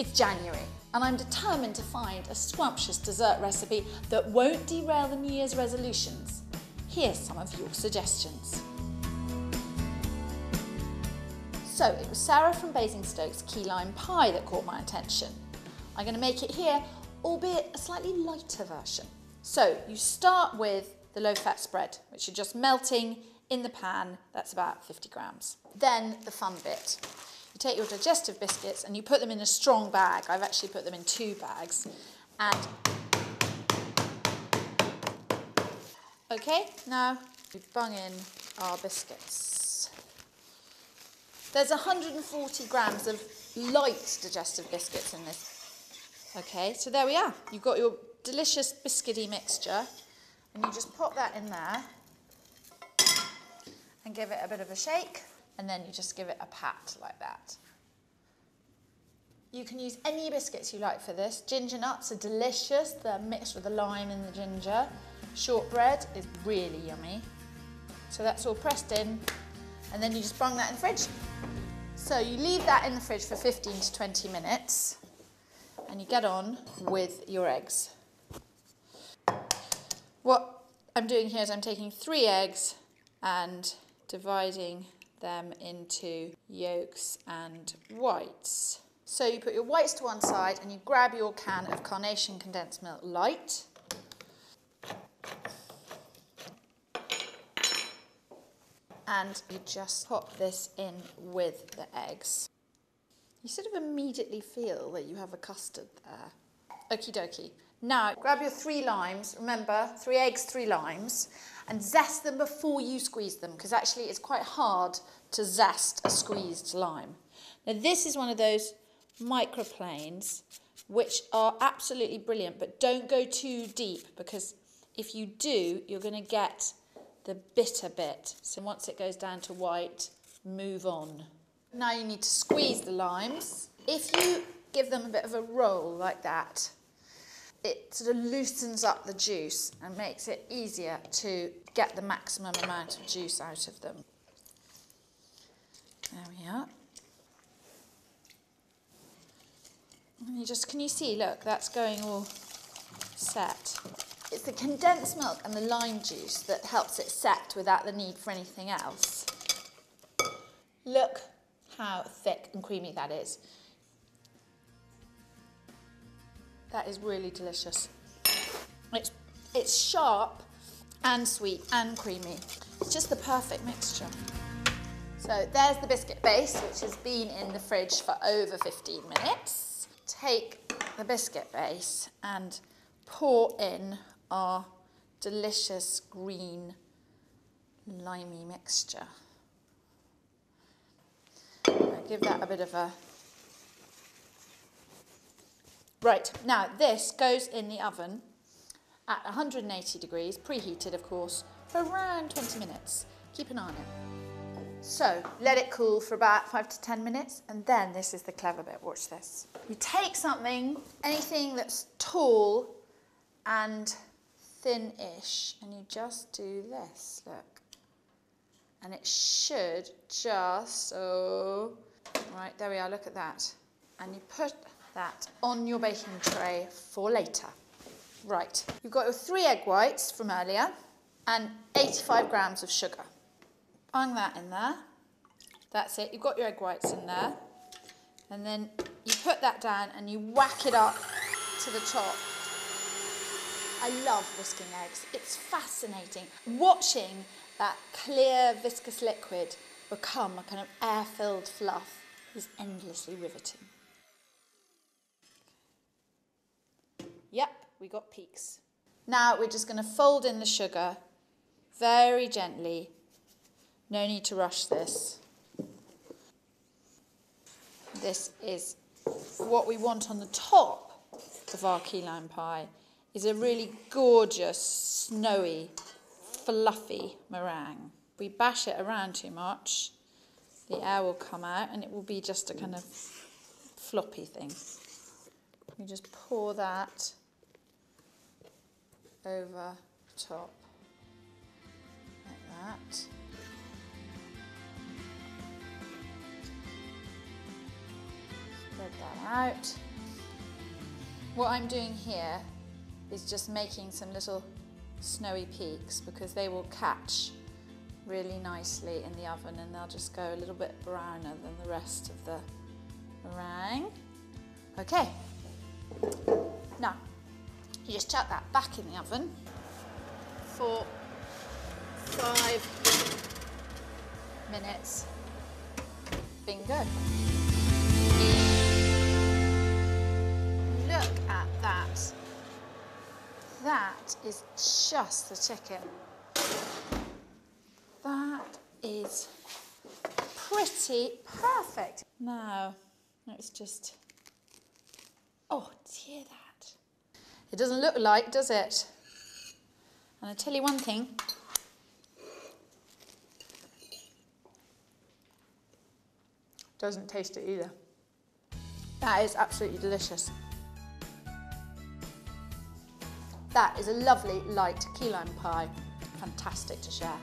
It's January and I'm determined to find a scrumptious dessert recipe that won't derail the New Year's resolutions. Here's some of your suggestions. So it was Sarah from Basingstoke's key lime pie that caught my attention. I'm going to make it here, albeit a slightly lighter version. So you start with the low-fat spread, which you're just melting in the pan. That's about 50 grams. Then the fun bit. You take your digestive biscuits and you put them in a strong bag. I've actually put them in 2 bags. And okay, now we've bung in our biscuits. There's 140 grams of light digestive biscuits in this. Okay, so there we are. You've got your delicious biscuity mixture and you just pop that in there and give it a bit of a shake, and then you just give it a pat like that. You can use any biscuits you like for this. Ginger nuts are delicious. They're mixed with the lime and the ginger. Shortbread is really yummy. So that's all pressed in, and then you just bung that in the fridge. So you leave that in the fridge for 15 to 20 minutes, and you get on with your eggs. What I'm doing here is I'm taking 3 eggs and dividing them into yolks and whites. So you put your whites to one side and you grab your can of Carnation condensed milk light. And you just pop this in with the eggs. You sort of immediately feel that you have a custard there. Okie dokie. Now, grab your 3 limes, remember, 3 eggs, 3 limes, and zest them before you squeeze them, because actually it's quite hard to zest a squeezed lime. Now this is one of those microplanes which are absolutely brilliant, but don't go too deep, because if you do, you're going to get the bitter bit. So once it goes down to white, move on. Now you need to squeeze the limes. If you give them a bit of a roll like that, it sort of loosens up the juice and makes it easier to get the maximum amount of juice out of them. There we are. And you just, can you see, look, that's going all set. It's the condensed milk and the lime juice that helps it set without the need for anything else. Look how thick and creamy that is. That is really delicious. It's sharp and sweet and creamy. It's just the perfect mixture. So there's the biscuit base, which has been in the fridge for over 15 minutes. Take the biscuit base and pour in our delicious green limey mixture. I'll give that a bit of a... Right, now this goes in the oven at 180 degrees, preheated of course, for around 20 minutes. Keep an eye on it. So let it cool for about 5 to 10 minutes, and then this is the clever bit, watch this. You take something, anything that's tall and thin-ish, and you just do this, look. And it should just, oh, right, there we are, look at that. And you put that on your baking tray for later. Right, you've got your 3 egg whites from earlier and 85 grams of sugar. Bung that in there. That's it, you've got your egg whites in there. And then you put that down and you whack it up to the top. I love whisking eggs. It's fascinating. Watching that clear viscous liquid become a kind of air-filled fluff is endlessly riveting. Yep, we got peaks. Now we're just going to fold in the sugar very gently. No need to rush this. This is what we want on the top of our key lime pie, is a really gorgeous, snowy, fluffy meringue. If we bash it around too much, the air will come out and it will be just a kind of floppy thing. You just pour that over top like that. Spread that out. What I'm doing here is just making some little snowy peaks because they will catch really nicely in the oven and they'll just go a little bit browner than the rest of the meringue. Okay, now you just chuck that back in the oven for 5 minutes. Bingo. Look at that. That is just the chicken. That is pretty perfect. Now, it's just, oh dear that. It doesn't look like, does it? And I tell you one thing, doesn't taste it either. That is absolutely delicious. That is a lovely light key lime pie. Fantastic to share.